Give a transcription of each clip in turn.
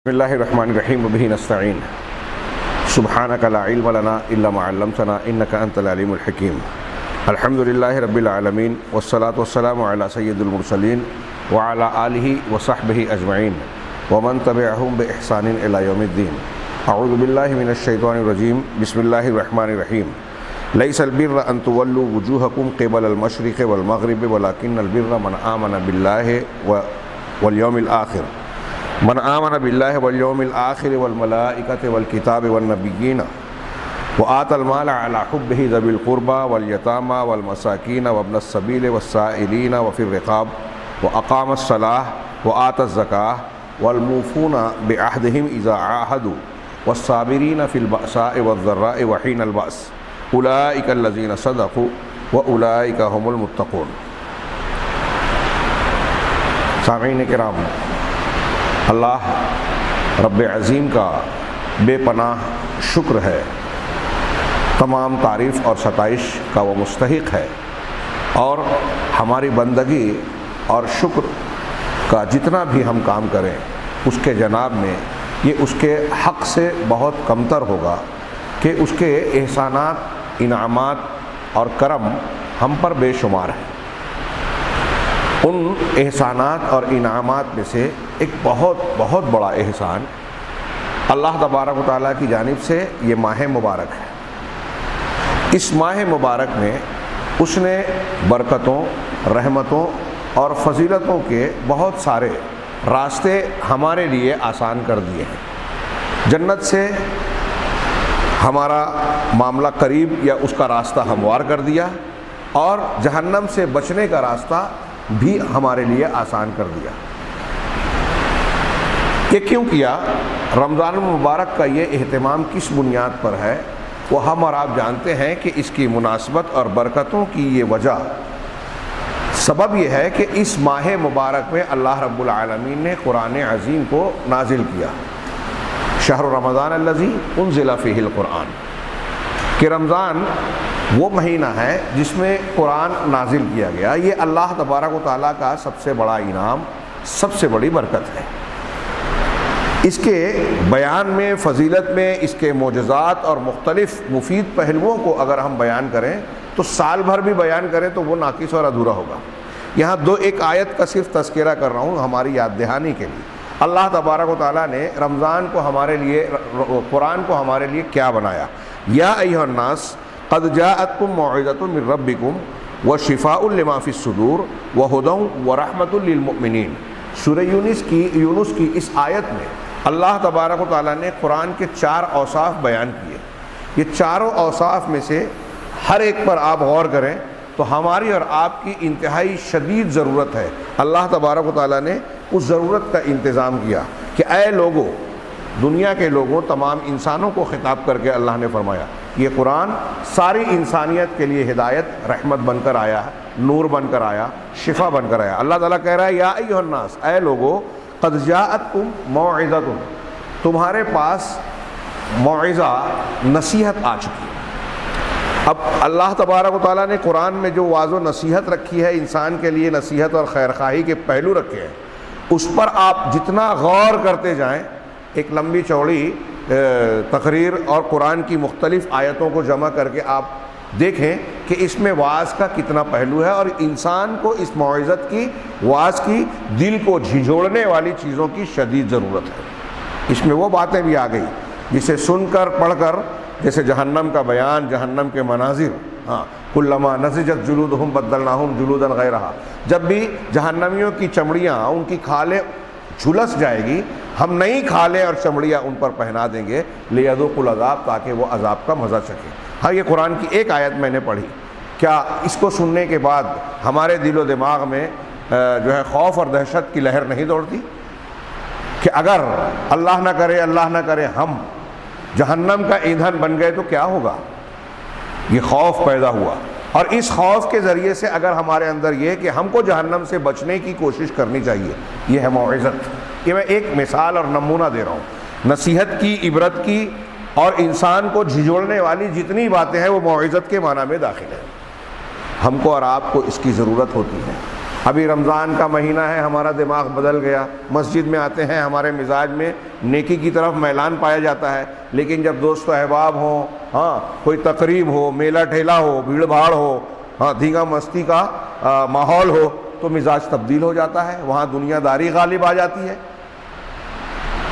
بسم اللہ الرحمن الرحیم وبہ نستعین سبحانک لا علم لنا الا ما علمتنا انک انت العلیم الحکیم الحمدللہ رب العالمین والصلاة والسلام علی سید المرسلین وعلی آلہ وصحبہ اجمعین ومن تبعہم بإحسان الی یوم الدین اعوذ باللہ من الشیطان الرجیم بسم اللہ الرحمن الرحیم لیس البر ان تولوا وجوہکم قبل المشرق والمغرب ولکن البر من آمن باللہ والیوم الآخر من آمن باللہ والیوم الآخر والملائکۃ والکتاب والنبیین وآت المال علی حبہ ذوی القربى والیتامى والمساکین وابن السبیل والسائلین وفی الرقاب واقام الصلاة وآت الزکاة والموفون بعہدہم اذا عاہدوا والصابرین فی البأساء والضراء وحین البأس اولئک الذین صدقوا واولئک هم المتقون۔ سامعین کرام، اللہ رب عظیم کا بے پناہ شکر ہے، تمام تعریف اور ستائش کا وہ مستحق ہے، اور ہماری بندگی اور شکر کا جتنا بھی ہم کام کریں اس کے جناب میں یہ اس کے حق سے بہت کمتر ہوگا کہ اس کے احسانات، انعامات اور کرم ہم پر بے شمار ہیں۔ ان احسانات اور انعامات میں سے ایک بہت بڑا احسان اللہ تبارک و تعالیٰ کی جانب سے یہ ماہ مبارک ہے۔ اس ماہ مبارک میں اس نے برکتوں، رحمتوں اور فضیلتوں کے بہت سارے راستے ہمارے لیے آسان کر دیے ہیں۔ جنت سے ہمارا معاملہ قریب یا اس کا راستہ ہموار کر دیا، اور جہنم سے بچنے کا راستہ بھی ہمارے لیے آسان کر دیا۔ یہ کیوں کیا؟ رمضان المبارک کا یہ اہتمام کس بنیاد پر ہے وہ ہم اور آپ جانتے ہیں کہ اس کی مناسبت اور برکتوں کی یہ وجہ، سبب یہ ہے کہ اس ماہ مبارک میں اللہ رب العالمین نے قرآن عظیم کو نازل کیا۔ شہر رمضان الذی انزل فیہ القرآن، کہ رمضان وہ مہینہ ہے جس میں قرآن نازل کیا گیا۔ یہ اللہ تبارک و تعالیٰ کا سب سے بڑا انعام، سب سے بڑی برکت ہے۔ اس کے بیان میں، فضیلت میں، اس کے معجزات اور مختلف مفید پہلوؤں کو اگر ہم بیان کریں تو سال بھر بھی بیان کریں تو وہ ناقص اور ادھورا ہوگا۔ یہاں ایک آیت کا صرف تذکرہ کر رہا ہوں ہماری یاد دہانی کے لیے۔ اللہ تبارک و تعالیٰ نے رمضان کو ہمارے لیے، قرآن کو ہمارے لیے کیا بنایا؟ یا ایھا الناس قد جاءتکم موعظۃ من ربکم وشفاء لما فی الصدور وہدی ورحمۃ للمؤمنین۔ سورہ یونس کی اس آیت میں اللہ تبارک و تعالیٰ نے قرآن کے 4 اوصاف بیان کیے۔ یہ چاروں اوصاف میں سے ہر ایک پر آپ غور کریں تو ہماری اور آپ کی انتہائی شدید ضرورت ہے۔ اللہ تبارک و تعالیٰ نے اس ضرورت کا انتظام کیا کہ اے لوگوں، دنیا کے لوگوں، تمام انسانوں کو خطاب کر کے اللہ نے فرمایا یہ قرآن ساری انسانیت کے لیے ہدایت، رحمت بن کر آیا ہے، نور بن کر آیا، شفا بن کر آیا۔ اللہ تعالیٰ کہہ رہا ہے یا ایھا الناس، اے لوگوں، قد جاءتکم موعظۃ، تمہارے پاس موعظہ، نصیحت آ چکی ہے۔ اب اللہ تبارک و تعالیٰ نے قرآن میں جو واضح نصیحت رکھی ہے، انسان کے لیے نصیحت اور خیرخواہی کے پہلو رکھے ہیں، اس پر آپ جتنا غور کرتے جائیں، ایک لمبی چوڑی تقریر اور قرآن کی مختلف آیتوں کو جمع کر کے آپ دیکھیں کہ اس میں وعظ کا کتنا پہلو ہے، اور انسان کو اس موعظت کی، وعظ کی، دل کو جھنجھوڑنے والی چیزوں کی شدید ضرورت ہے۔ اس میں وہ باتیں بھی آ گئی جسے سن کر، پڑھ کر، جیسے جہنم کا بیان، جہنم کے مناظر، کلما نضجت جلودہم بدلناہم جلودا غیرہا، جب بھی جہنمیوں کی چمڑیاں، ان کی کھالیں جھلس جائے گی، ہم نئی کھالیں اور چمڑیاں ان پر پہنا دیں گے، لیذوقوا العذاب، تاکہ وہ عذاب کا مزہ چکھیں۔ ہاں، یہ قرآن کی ایک آیت میں نے پڑھی۔ کیا اس کو سننے کے بعد ہمارے دل و دماغ میں جو ہے خوف اور دہشت کی لہر نہیں دوڑتی کہ اگر اللہ نہ کرے ہم جہنم کا ایندھن بن گئے تو کیا ہوگا؟ یہ خوف پیدا ہوا، اور اس خوف کے ذریعے سے اگر ہمارے اندر یہ کہ ہم کو جہنم سے بچنے کی کوشش کرنی چاہیے، یہ ہے موعظت۔ یہ میں ایک مثال اور نمونہ دے رہا ہوں۔ نصیحت کی، عبرت کی اور انسان کو جھنجھوڑنے والی جتنی باتیں ہیں وہ موعظت کے معنی میں داخل ہیں۔ ہم کو اور آپ کو اس کی ضرورت ہوتی ہے۔ ابھی رمضان کا مہینہ ہے، ہمارا دماغ بدل گیا، مسجد میں آتے ہیں، ہمارے مزاج میں نیکی کی طرف میلان پایا جاتا ہے، لیکن جب دوست و احباب ہوں، ہاں کوئی تقریب ہو، میلہ ٹھیلا ہو، بھیڑ بھاڑ ہو، ہاں دھینگا مستی کا ماحول ہو، تو مزاج تبدیل ہو جاتا ہے، وہاں دنیا داری غالب آ جاتی ہے۔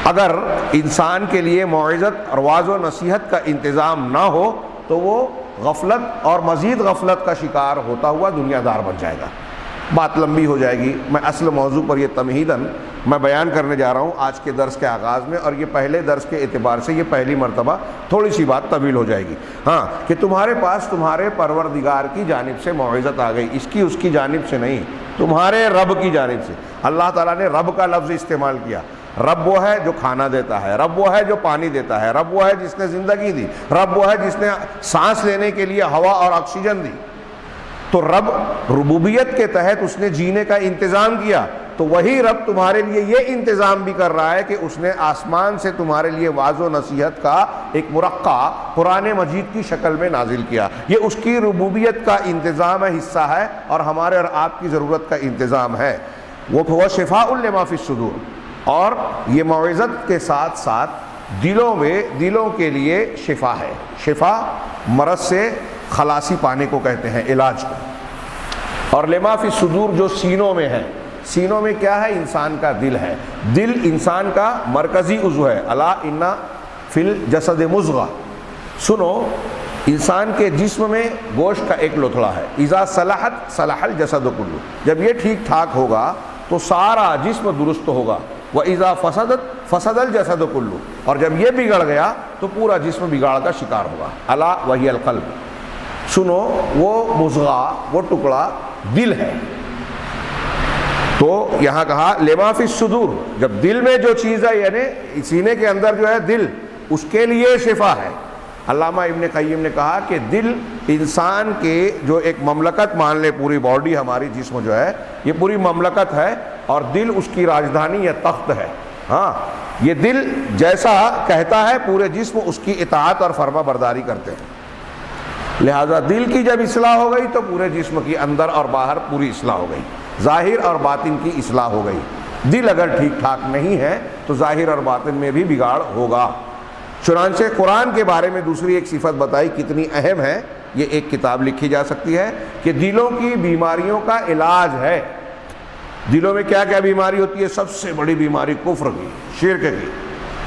اگر انسان کے لیے موعظت اور واعظ و نصیحت کا انتظام نہ ہو تو وہ غفلت اور مزید غفلت کا شکار ہوتا ہوا دنیا دار بن جائے گا۔ بات لمبی ہو جائے گی، میں اصل موضوع پر یہ تمہیداً میں بیان کرنے جا رہا ہوں آج کے درس کے آغاز میں، اور یہ پہلے درس کے اعتبار سے یہ پہلی مرتبہ تھوڑی سی بات طویل ہو جائے گی، ہاں کہ تمہارے پاس تمہارے پروردگار کی جانب سے موعظت آ گئی، اس کی اس کی جانب سے نہیں، تمہارے رب کی جانب سے۔ اللہ تعالیٰ نے رب کا لفظ استعمال کیا۔ رب وہ ہے جو کھانا دیتا ہے، رب وہ ہے جو پانی دیتا ہے، رب وہ ہے جس نے زندگی دی، رب وہ ہے جس نے سانس لینے کے لیے ہوا اور آکسیجن دی۔ تو رب ربوبیت کے تحت اس نے جینے کا انتظام کیا، تو وہی رب تمہارے لیے یہ انتظام بھی کر رہا ہے کہ اس نے آسمان سے تمہارے لیے واعظ و نصیحت کا ایک مرقع قرآن مجید کی شکل میں نازل کیا۔ یہ اس کی ربوبیت کا انتظام ہے، حصہ ہے، اور ہمارے اور آپ کی ضرورت کا انتظام ہے۔ وہ شفاء لما فی الصدور، اور یہ موعظت کے ساتھ ساتھ دلوں کے لیے شفا ہے۔ شفا مرض سے خلاصی پانے کو کہتے ہیں، علاج کو۔ اور لما فی الصدور جو سینوں میں ہے، سینوں میں کیا ہے؟ انسان کا دل ہے۔ دل انسان کا مرکزی عضو ہے۔ الا ان فی الجسد مضغہ، سنو انسان کے جسم میں گوشت کا ایک لوتھڑا ہے۔ اذا صلحت صلح الجسد کلہ، جب یہ ٹھیک ٹھاک ہوگا تو سارا جسم درست ہوگا۔ وَإِذَا فَسَدَتْ فَسَدَ الْجَسَدُ كُلُّهُ، اور جب یہ بگڑ گیا تو پورا جسم بگاڑ کا شکار ہوگا۔ الا وہی القلب، سنو وہ مضغہ، وہ ٹکڑا دل ہے۔ تو یہاں کہا لما فی الصدور، جب دل میں جو چیز ہے، یعنی سینے کے اندر جو ہے دل، اس کے لیے شفا ہے۔ علامہ ابن قیم نے کہا کہ دل انسان کے جو ایک مملکت مان لے، پوری باڈی ہماری جسم جو ہے یہ پوری مملکت ہے، اور دل اس کی راجدھانی یا تخت ہے۔ ہاں یہ دل جیسا کہتا ہے پورے جسم اس کی اطاعت اور فرما برداری کرتے ہیں۔ لہذا دل کی جب اصلاح ہو گئی تو پورے جسم کی اندر اور باہر پوری اصلاح ہو گئی، ظاہر اور باطن کی اصلاح ہو گئی۔ دل اگر ٹھیک ٹھاک نہیں ہے تو ظاہر اور باطن میں بھی بگاڑ ہوگا۔ چنانچہ قرآن کے بارے میں دوسری ایک صفت بتائی، کتنی اہم ہے، یہ ایک کتاب لکھی جا سکتی ہے کہ دلوں کی بیماریوں کا علاج ہے۔ دلوں میں کیا کیا بیماری ہوتی ہے؟ سب سے بڑی بیماری کفر کی، شرک کی،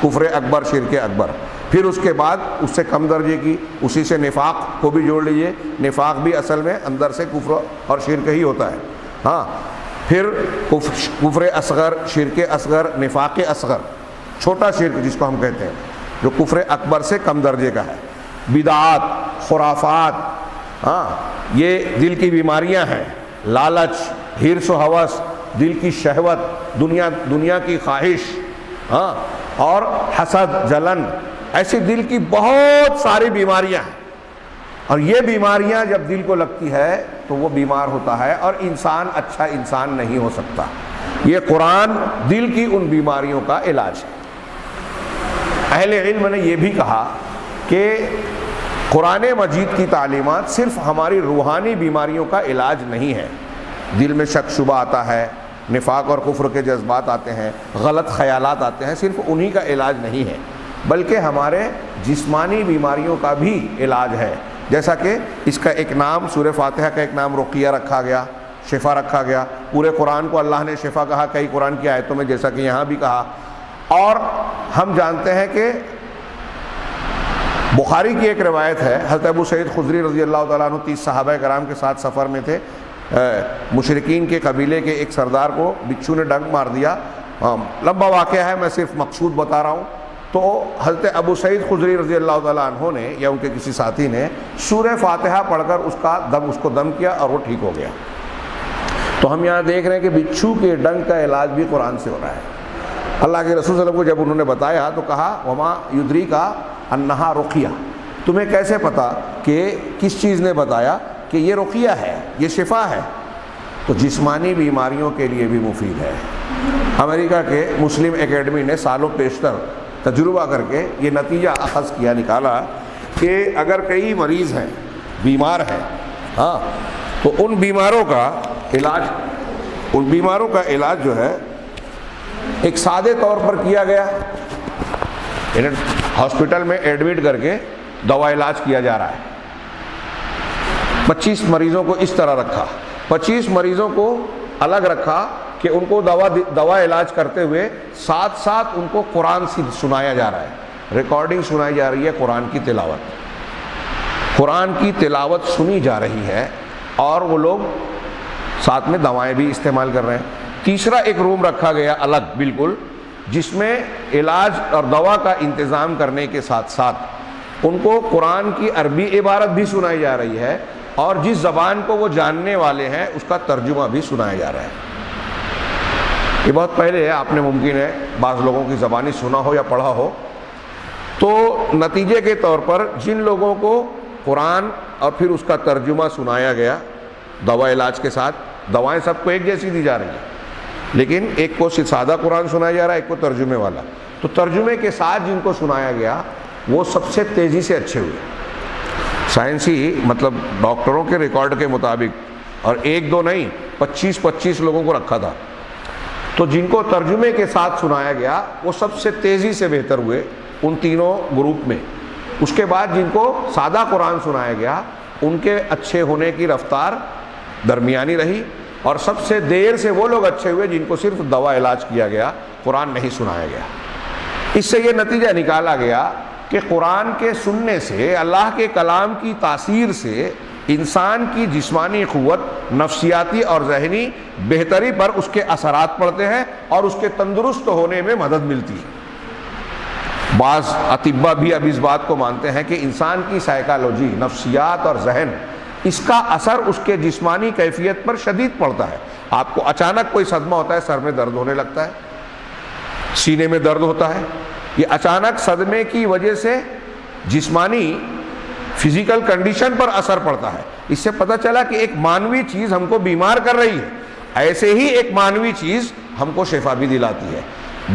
کفر اکبر، شرک اکبر۔ پھر اس کے بعد اس سے کم درجے کی، اسی سے نفاق کو بھی جوڑ لیجئے، نفاق بھی اصل میں اندر سے کفر اور شرک ہی ہوتا ہے۔ ہاں پھر کفر اصغر، شرک اصغر، نفاق اصغر، چھوٹا شرک جس کو ہم کہتے ہیں، جو کفر اکبر سے کم درجے کا ہے۔ بدعات، خرافات، ہاں یہ دل کی بیماریاں ہیں۔ لالچ، حرص و ہوس، دل کی شہوت، دنیا کی خواہش، ہاں اور حسد، جلن، ایسی دل کی بہت ساری بیماریاں ہیں۔ اور یہ بیماریاں جب دل کو لگتی ہے تو وہ بیمار ہوتا ہے، اور انسان اچھا انسان نہیں ہو سکتا۔ یہ قرآن دل کی ان بیماریوں کا علاج ہے۔ اہل علم نے یہ بھی کہا کہ قرآن مجید کی تعلیمات صرف ہماری روحانی بیماریوں کا علاج نہیں ہے۔ دل میں شک شبہ آتا ہے، نفاق اور کفر کے جذبات آتے ہیں، غلط خیالات آتے ہیں، صرف انہی کا علاج نہیں ہے، بلکہ ہمارے جسمانی بیماریوں کا بھی علاج ہے۔ جیسا کہ اس کا ایک نام، سورہ فاتحہ کا ایک نام رقیہ رکھا گیا، شفا رکھا گیا۔ پورے قرآن کو اللہ نے شفا کہا کئی قرآن کی آیتوں میں، جیسا کہ یہاں بھی کہا۔ اور ہم جانتے ہیں کہ بخاری کی ایک روایت ہے، حضرت ابو سعید خدری رضی اللہ تعالیٰ عنہ 30 صحابہ کرام کے ساتھ سفر میں تھے، مشرکین کے قبیلے کے ایک سردار کو بچھو نے ڈنک مار دیا۔ لمبا واقعہ ہے، میں صرف مقصود بتا رہا ہوں۔ تو حضرت ابو سعید خدری رضی اللہ تعالیٰ عنہ نے یا ان کے کسی ساتھی نے سورہ فاتحہ پڑھ کر اس کو دم کیا اور وہ ٹھیک ہو گیا۔ تو ہم یہاں دیکھ رہے ہیں کہ بچھو کے ڈنک کا علاج بھی قرآن سے ہو رہا ہے۔ اللہ کے رسول صلی اللہ علیہ وسلم کو جب انہوں نے بتایا تو کہا وما یدریکا انہا رقیہ، تمہیں کیسے پتا کہ کس چیز نے بتایا کہ یہ رقیہ ہے، یہ شفا ہے؟ تو جسمانی بیماریوں کے لیے بھی مفید ہے۔ امریکہ کے مسلم اکیڈمی نے سالوں پیشتر تجربہ کر کے یہ نتیجہ اخذ کیا، نکالا کہ اگر کئی مریض ہیں، بیمار ہیں، ہاں تو ان بیماروں کا علاج ان بیماروں کا علاج جو ہے ایک سادے طور پر کیا گیا، ہاسپٹل میں ایڈمٹ کر کے دوا علاج کیا جا رہا ہے۔ 25 مریضوں کو اس طرح رکھا، 25 مریضوں کو الگ رکھا کہ ان کو دوا علاج کرتے ہوئے ساتھ ساتھ ان کو قرآن سنایا جا رہا ہے، ریکارڈنگ سنائی جا رہی ہے، قرآن کی تلاوت سنی جا رہی ہے، اور وہ لوگ ساتھ میں دوائیں بھی استعمال کر رہے ہیں۔ تیسرا ایک روم رکھا گیا الگ بالکل، جس میں علاج اور دوا کا انتظام کرنے کے ساتھ ساتھ ان کو قرآن کی عربی عبارت بھی سنائی جا رہی ہے، اور جس زبان کو وہ جاننے والے ہیں اس کا ترجمہ بھی سنایا جا رہا ہے۔ یہ بہت پہلے ہے، آپ نے ممکن ہے بعض لوگوں کی زبانی سنا ہو یا پڑھا ہو۔ تو نتیجے کے طور پر جن لوگوں کو قرآن اور پھر اس کا ترجمہ سنایا گیا دوا علاج کے ساتھ، دوائیں سب کو ایک جیسی دی جا رہی ہیں، لیکن ایک کو سادہ قرآن سنایا جا رہا ہے، ایک کو ترجمے والا۔ تو ترجمے کے ساتھ جن کو سنایا گیا وہ سب سے تیزی سے اچھے ہوئے، سائنسی مطلب ڈاکٹروں کے ریکارڈ کے مطابق، اور ایک دو نہیں 25 لوگوں کو رکھا تھا۔ تو جن کو ترجمے کے ساتھ سنایا گیا وہ سب سے تیزی سے بہتر ہوئے ان تینوں گروپ میں۔ اس کے بعد جن کو سادہ قرآن سنایا گیا ان کے اچھے ہونے کی رفتار درمیانی رہی، اور سب سے دیر سے وہ لوگ اچھے ہوئے جن کو صرف دوا علاج کیا گیا، قرآن نہیں سنایا گیا۔ اس سے یہ نتیجہ نکالا گیا کہ قرآن کے سننے سے، اللہ کے کلام کی تاثیر سے انسان کی جسمانی قوت، نفسیاتی اور ذہنی بہتری پر اس کے اثرات پڑتے ہیں اور اس کے تندرست ہونے میں مدد ملتی ہے۔ بعض اطباء بھی اب اس بات کو مانتے ہیں کہ انسان کی سائیکالوجی، نفسیات اور ذہن، اس کا اثر اس کے جسمانی کیفیت پر شدید پڑتا ہے۔ آپ کو اچانک کوئی صدمہ ہوتا ہے، سر میں درد ہونے لگتا ہے، سینے میں درد ہوتا ہے، یہ اچانک صدمے کی وجہ سے جسمانی فزیکل کنڈیشن پر اثر پڑتا ہے۔ اس سے پتہ چلا کہ ایک مانوی چیز ہم کو بیمار کر رہی ہے، ایسے ہی ایک مانوی چیز ہم کو شفا بھی دلاتی ہے۔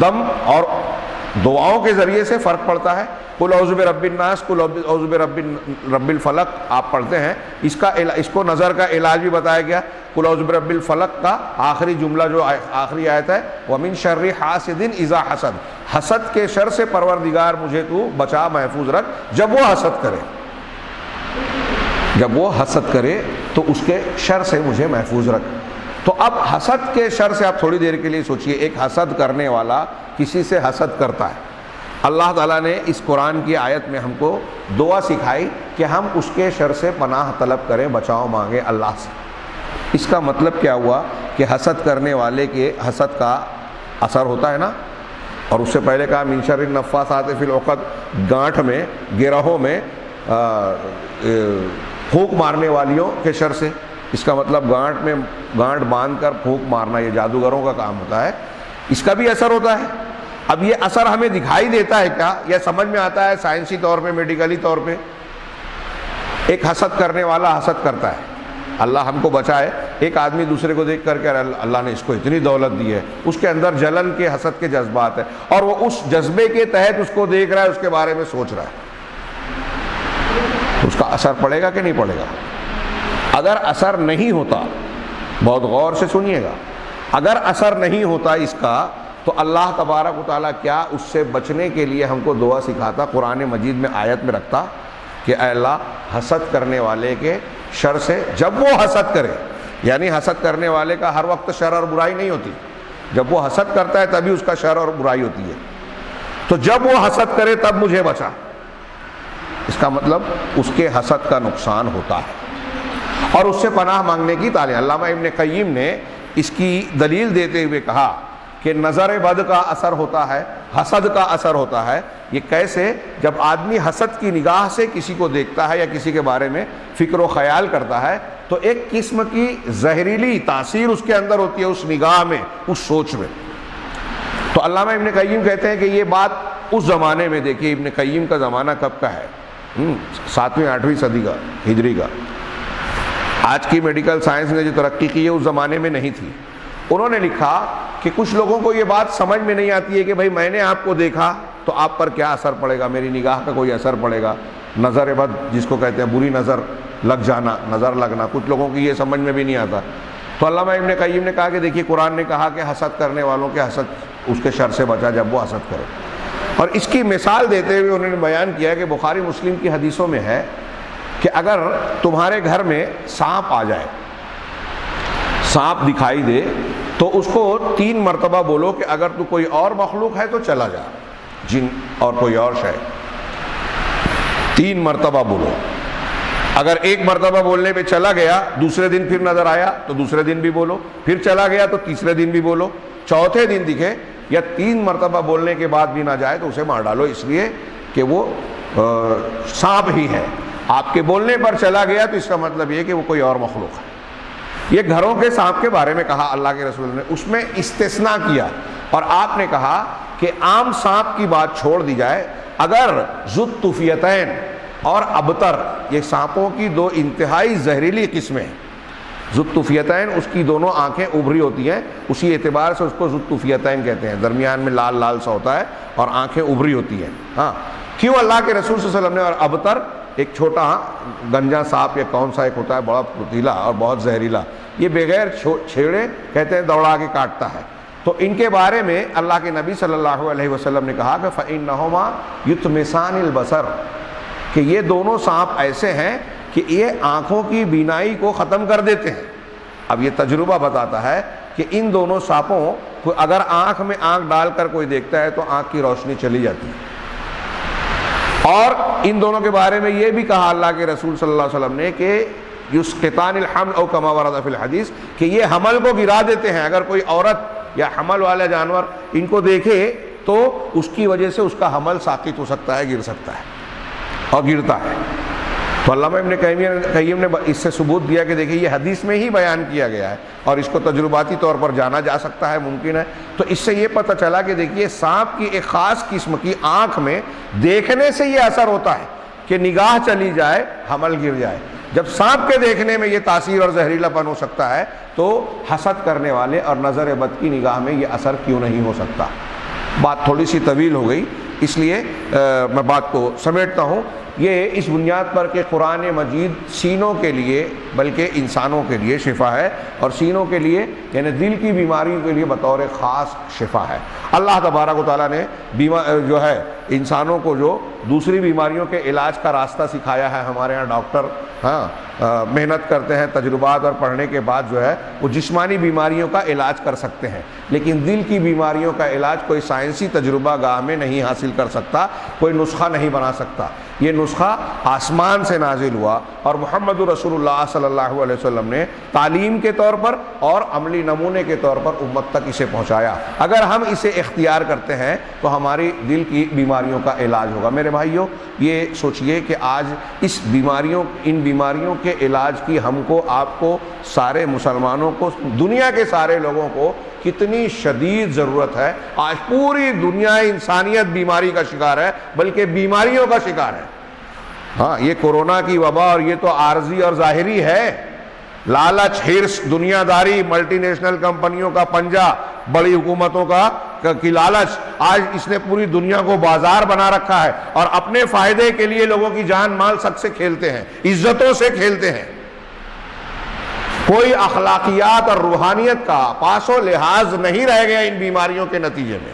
دم اور دعاؤں کے ذریعے سے فرق پڑتا ہے۔ قل اعوذ برب الناس، قل اعوذ برب الفلق آپ پڑھتے ہیں، اس کو نظر کا علاج بھی بتایا گیا۔ قل اعوذ برب الفلق کا آخری جملہ جو آخری آیت ہے، وَمِن شَرِّ حَاسِدٍ إِذَا حَسَدَ، حسد کے شر سے پروردگار مجھے تو بچا، محفوظ رکھ جب وہ حسد کرے، جب وہ حسد کرے تو اس کے شر سے مجھے محفوظ رکھ۔ تو اب حسد کے شر سے آپ تھوڑی دیر کے لیے سوچئے، ایک حسد کرنے والا کسی سے حسد کرتا ہے، اللہ تعالیٰ نے اس قرآن کی آیت میں ہم کو دعا سکھائی کہ ہم اس کے شر سے پناہ طلب کریں، بچاؤ مانگیں اللہ سے۔ اس کا مطلب کیا ہوا کہ حسد کرنے والے کے حسد کا اثر ہوتا ہے نا، اور اس سے پہلے کہا من شر النفاثات فی العقد، گانٹھ میں، گرہوں میں پھونک مارنے والیوں کے شر سے۔ اس کا مطلب گانٹھ باندھ کر پھونک مارنا یہ جادوگروں کا کام ہوتا ہے، اس کا بھی اثر ہوتا ہے۔ اب یہ اثر ہمیں دکھائی دیتا ہے کیا، یہ سمجھ میں آتا ہے سائنسی طور پہ، میڈیکلی طور پہ؟ ایک حسد کرنے والا حسد کرتا ہے، اللہ ہم کو بچائے، ایک آدمی دوسرے کو دیکھ کر کے اللہ نے اس کو اتنی دولت دی ہے، اس کے اندر جلن کے، حسد کے جذبات ہے، اور وہ اس جذبے کے تحت اس کو دیکھ رہا ہے، اس کے بارے میں سوچ رہا ہے، اس کا اثر پڑے گا کہ نہیں پڑے گا؟ اگر اثر نہیں ہوتا، بہت غور سے سنیے گا، اگر اثر نہیں ہوتا اس کا، تو اللہ تبارک و تعالیٰ کیا اس سے بچنے کے لیے ہم کو دعا سکھاتا، قرآن مجید میں آیت میں رکھتا کہ اے اللہ حسد کرنے والے کے شر سے، جب وہ حسد کرے، یعنی حسد کرنے والے کا ہر وقت شر اور برائی نہیں ہوتی، جب وہ حسد کرتا ہے تبھی اس کا شر اور برائی ہوتی ہے، تو جب وہ حسد کرے تب مجھے بچا، اس کا مطلب اس کے حسد کا نقصان ہوتا ہے، اور اس سے پناہ مانگنے کی تعلیم۔ علامہ ابن قیم نے اس کی دلیل دیتے ہوئے کہا کہ نظر بد کا اثر ہوتا ہے، حسد کا اثر ہوتا ہے۔ یہ کیسے؟ جب آدمی حسد کی نگاہ سے کسی کو دیکھتا ہے یا کسی کے بارے میں فکر و خیال کرتا ہے تو ایک قسم کی زہریلی تاثیر اس کے اندر ہوتی ہے، اس نگاہ میں، اس سوچ میں۔ تو علامہ ابن قیم کہتے ہیں کہ یہ بات اس زمانے میں، دیکھیے ابن قیم کا زمانہ کب کا ہے، 7ویں 8ویں صدی کا، ہجری کا۔ آج کی میڈیکل سائنس نے جو ترقی کی ہے اس زمانے میں نہیں تھی۔ انہوں نے لکھا کہ کچھ لوگوں کو یہ بات سمجھ میں نہیں آتی ہے کہ بھائی میں نے آپ کو دیکھا تو آپ پر کیا اثر پڑے گا، میری نگاہ کا کوئی اثر پڑے گا، نظر بد جس کو کہتے ہیں، بری نظر لگ جانا، نظر لگنا، کچھ لوگوں کی یہ سمجھ میں بھی نہیں آتا تو علامہ ابن قیم نے کہا کہ دیکھیے قرآن نے کہا کہ حسد کرنے والوں کے حسد اس کے شر سے بچا جب وہ حسد کرے، اور اس کی مثال دیتے ہوئے انہوں نے بیان کیا کہ بخاری مسلم کی حدیثوں میں ہے کہ اگر تمہارے گھر میں سانپ آ جائے، سانپ دکھائی دے، تو اس کو 3 مرتبہ بولو کہ اگر تو کوئی اور مخلوق ہے تو چلا جا، جن اور کوئی اور شے، 3 مرتبہ بولو۔ اگر 1 مرتبہ بولنے پہ چلا گیا، دوسرے دن پھر نظر آیا تو دوسرے دن بھی بولو، پھر چلا گیا تو تیسرے دن بھی بولو، چوتھے دن دکھے یا 3 مرتبہ بولنے کے بعد بھی نہ جائے تو اسے مار ڈالو، اس لیے کہ وہ سانپ ہی ہے۔ آپ کے بولنے پر چلا گیا تو اس کا مطلب یہ کہ وہ کوئی اور مخلوق ہے۔ یہ گھروں کے سانپ کے بارے میں کہا اللہ کے رسول نے، اس میں استثناء کیا، اور آپ نے کہا کہ عام سانپ کی بات چھوڑ دی جائے، اگر ذو الطفیلتین اور ابتر، یہ سانپوں کی 2 انتہائی زہریلی قسمیں ہیں۔ ذو الطفیلتین اس کی دونوں آنکھیں ابھری ہوتی ہیں، اسی اعتبار سے اس کو ذو الطفیلتین کہتے ہیں، درمیان میں لال لال سا ہوتا ہے اور آنکھیں ابھری ہوتی ہیں۔ ہاں، کیوں اللہ کے رسول صلی اللہ علیہ وسلم نے، اور ابتر ایک چھوٹا گنجا سانپ یا کون سا ایک ہوتا ہے، بڑا پتیلا اور بہت زہریلا، یہ بغیر چھیڑے کہتے ہیں دوڑا کے کاٹتا ہے، تو ان کے بارے میں اللہ کے نبی صلی اللہ علیہ وسلم نے کہا کہ فَإِنَّهُمَا يُطْمِسَانِ الْبَصَرَ، کہ یہ دونوں سانپ ایسے ہیں کہ یہ آنکھوں کی بینائی کو ختم کر دیتے ہیں۔ اب یہ تجربہ بتاتا ہے کہ ان دونوں سانپوں کو اگر آنکھ میں آنکھ ڈال کر کوئی دیکھتا ہے تو آنکھ کی روشنی چلی جاتی ہے۔ اور ان دونوں کے بارے میں یہ بھی کہا اللہ کے رسول صلی اللہ علیہ وسلم نے کہ یسقطان الحمل او کما ورد فی الحدیث، کہ یہ حمل کو گرا دیتے ہیں۔ اگر کوئی عورت یا حمل والا جانور ان کو دیکھے تو اس کی وجہ سے اس کا حمل ساقط ہو سکتا ہے، گر سکتا ہے اور گرتا ہے۔ تو علامہ ابن قیم نے اس سے ثبوت دیا کہ دیکھیے یہ حدیث میں ہی بیان کیا گیا ہے اور اس کو تجرباتی طور پر جانا جا سکتا ہے، ممکن ہے۔ تو اس سے یہ پتہ چلا کہ دیکھیے سانپ کی ایک خاص قسم کی آنکھ میں دیکھنے سے یہ اثر ہوتا ہے کہ نگاہ چلی جائے، حمل گر جائے۔ جب سانپ کے دیکھنے میں یہ تاثیر اور زہریلا پن ہو سکتا ہے تو حسد کرنے والے اور نظر بد کی نگاہ میں یہ اثر کیوں نہیں ہو سکتا؟ بات تھوڑی سی طویل ہو گئی، اس لیے میں بات کو سمیٹتا ہوں۔ یہ اس بنیاد پر کہ قرآن مجید سینوں کے لیے بلکہ انسانوں کے لیے شفا ہے، اور سینوں کے لیے یعنی دل کی بیماریوں کے لیے بطور خاص شفا ہے۔ اللہ تبارک و تعالیٰ نے جو ہے انسانوں کو جو دوسری بیماریوں کے علاج کا راستہ سکھایا ہے، ہمارے ہاں ڈاکٹر محنت کرتے ہیں، تجربات اور پڑھنے کے بعد جو ہے وہ جسمانی بیماریوں کا علاج کر سکتے ہیں، لیکن دل کی بیماریوں کا علاج کوئی سائنسی تجربہ گاہ میں نہیں حاصل کر سکتا، کوئی نسخہ نہیں بنا سکتا۔ یہ نسخہ آسمان سے نازل ہوا اور محمد رسول اللہ صلی اللہ علیہ وسلم نے تعلیم کے طور پر اور عملی نمونے کے طور پر امت تک اسے پہنچایا۔ اگر ہم اسے اختیار کرتے ہیں تو ہماری دل کی بیماریوں کا علاج ہوگا۔ میرے بھائیوں، یہ سوچئے کہ آج ان بیماریوں کے علاج کی ہم کو، آپ کو، سارے مسلمانوں کو، دنیا کے سارے لوگوں کو کتنی شدید ضرورت ہے۔ آج پوری دنیا انسانیت بیماری کا شکار ہے، بلکہ بیماریوں کا شکار ہے۔ ہاں، یہ کورونا کی وبا اور یہ تو عارضی اور ظاہری ہے۔ لالچ، ہرس، دنیا داری، ملٹی نیشنل کمپنیوں کا پنجہ، بڑی حکومتوں کی لالچ، آج اس نے پوری دنیا کو بازار بنا رکھا ہے، اور اپنے فائدے کے لیے لوگوں کی جان مال سب سے کھیلتے ہیں، عزتوں سے کھیلتے ہیں۔ کوئی اخلاقیات اور روحانیت کا پاس و لحاظ نہیں رہ گیا ان بیماریوں کے نتیجے میں۔